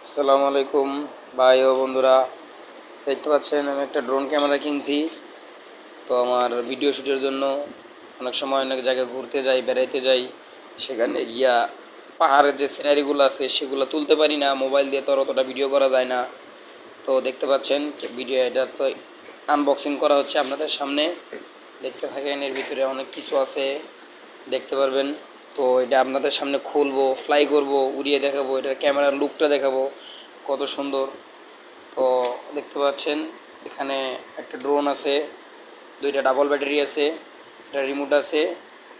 আসসালামু আলাইকুম ভাই ও বন্ধুরা, দেখতে পাচ্ছেন আমি একটা ড্রোন ক্যামেরা কিনছি। তো আমার ভিডিও শ্যুটের জন্য অনেক সময় অনেক জায়গায় ঘুরতে যাই, বেড়াইতে যাই, সেখানে গিয়া পাহাড়ের যে সিনারিগুলো আছে সেগুলো তুলতে পারি না, মোবাইল দিয়ে তো আর অতটা ভিডিও করা যায় না। তো দেখতে পাচ্ছেন যে ভিডিও এটা তো আনবক্সিং করা হচ্ছে আপনাদের সামনে, দেখতে থাকেন। এর ভিতরে অনেক কিছু আছে, দেখতে পারবেন। তো এটা আপনাদের সামনে খুলবো, ফ্লাই করব, উড়িয়ে দেখাবো, এটার ক্যামেরার লুকটা দেখাবো কত সুন্দর। তো দেখতে পাচ্ছেন এখানে একটা ড্রোন আছে, দুইটা ডাবল ব্যাটারি আছে, একটা রিমোট আছে,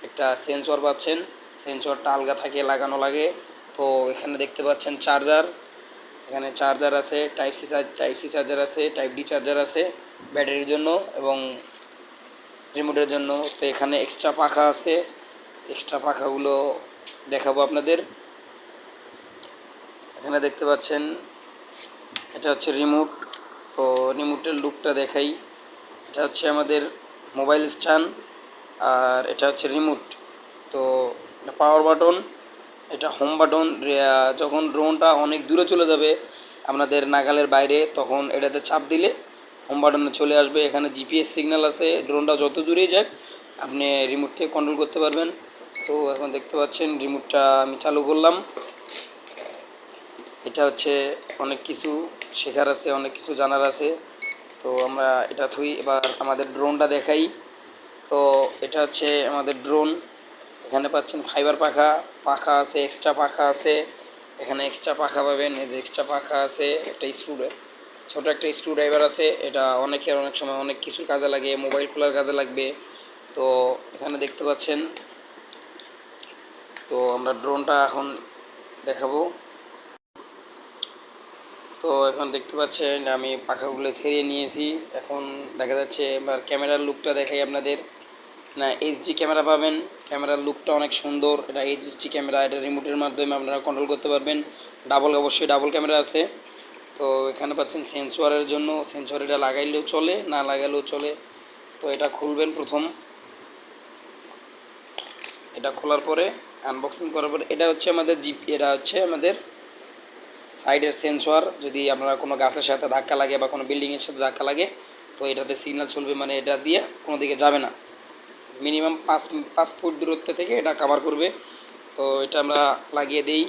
একটা সেন্সর পাচ্ছেন। সেন্সরটা আলগা থাকে, লাগানো লাগে। তো এখানে দেখতে পাচ্ছেন চার্জার, এখানে চার্জার আছে, টাইপ সি চার্জার আছে, টাইপ ডি চার্জার আছে ব্যাটারির জন্য এবং রিমোটের জন্য। তো এখানে এক্সট্রা পাখা আছে, এক্সট্রা পাখাগুলো দেখাবো আপনাদের। এখানে দেখতে পাচ্ছেন এটা হচ্ছে রিমোট। তো রিমোটের লুকটা দেখাই। এটা হচ্ছে আমাদের মোবাইল স্ট্যান্ড, আর এটা হচ্ছে রিমোট। তো এটা পাওয়ার বাটন, এটা হোম বাটন। যখন ড্রোনটা অনেক দূরে চলে যাবে আপনাদের নাগালের বাইরে, তখন এটাতে চাপ দিলে হোম বাটনে চলে আসবে। এখানে জিপিএস সিগন্যাল আছে, ড্রোনটা যত দূরেই যাক আপনি রিমোট থেকে কন্ট্রোল করতে পারবেন। তো এখন দেখতে পাচ্ছেন রিমোটটা আমি চালু করলাম। এটা হচ্ছে অনেক কিছু শেখার আছে, অনেক কিছু জানার আছে। তো আমরা এটা থুই, এবার আমাদের ড্রোনটা দেখাই। তো এটা হচ্ছে আমাদের ড্রোন। এখানে পাচ্ছেন ফাইবার পাখা, পাখা আছে, এক্সট্রা পাখা আছে। এখানে এক্সট্রা পাখা পাবেন, এই যে এক্সট্রা পাখা আছে, একটা ছোট একটা স্ক্রু ড্রাইভার আছে। এটা অনেকের অনেক সময় অনেক কিছুর কাজে লাগে, মোবাইল খোলার কাজে লাগবে। তো এখানে দেখতে পাচ্ছেন। তো আমরা ড্রোনটা এখন দেখাবো। তো এখন দেখতে পাচ্ছেন আমি পাখাগুলো ছেড়িয়ে নিয়েছি। এখন দেখা যাচ্ছে এবার ক্যামেরার লুকটা দেখাই আপনাদের। না, এইচডি ক্যামেরা পাবেন, ক্যামেরার লুকটা অনেক সুন্দর। এটা এইচডি ক্যামেরা, এটা রিমোটের মাধ্যমে আপনারা কন্ট্রোল করতে পারবেন। অবশ্যই ডাবল ক্যামেরা আছে। তো এখানে পাচ্ছেন সেন্সরের জন্য, সেন্সর এটা লাগাইলেও চলে, না লাগাইলেও চলে। তো এটা খুলবেন প্রথম, এটা খোলার পরে আনবক্সিং করার পরে এটা হচ্ছে আমাদের এটা হচ্ছে আমাদের সাইডের সেন্সর। যদি আপনারা কোনো গাছের সাথে ধাক্কা লাগে বা কোনো বিল্ডিংয়ের সাথে ধাক্কা লাগে, তো এটাতে সিগন্যাল চলবে, মানে এটা দিয়ে কোনো দিকে যাবে না। মিনিমাম 5 ফুট দূরত্ব থেকে এটা কভার করবে। তো এটা আমরা লাগিয়ে দিই।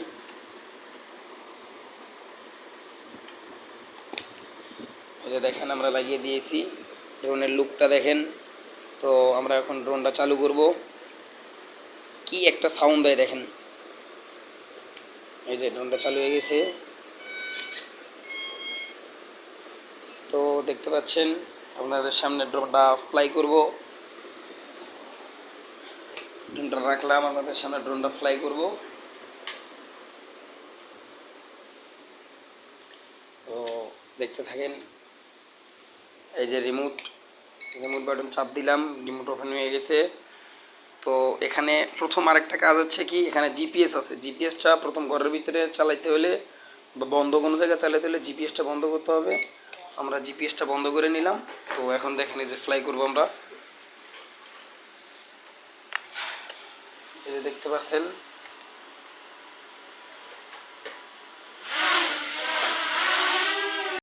এটা দেখেন আমরা লাগিয়ে দিয়েছি। ড্রোনের লুকটা দেখেন। তো আমরা এখন ড্রোনটা চালু করব। কি একটা সাউন্ড দেয় দেখেন। এই যে ড্রোনটা চালু হয়ে গেছে। তো দেখতে পাচ্ছেন আপনাদের সামনে ড্রোনটা ফ্লাই করব। ড্রোনটা রাখলাম, আপনাদের সামনে ড্রোনটা ফ্লাই করব। তো দেখতে থাকেন। এই যে রিমোট বাটন চাপ দিলাম, রিমোট ওপেন হয়ে গেছে। তো এখানে প্রথম আরেকটা কাজ হচ্ছে কি, এখানে জিপিএস আছে। জিপিএসটা প্রথম ঘরের ভিতরে চালাইতে হলে বা বন্ধ কোনো জায়গায় চালাইতে হলে জিপিএসটা বন্ধ করতে হবে। আমরা জিপিএসটা বন্ধ করে নিলাম। তো এখন দেখেন এই যে ফ্লাই করবো আমরা, এই যে দেখতে পাচ্ছেন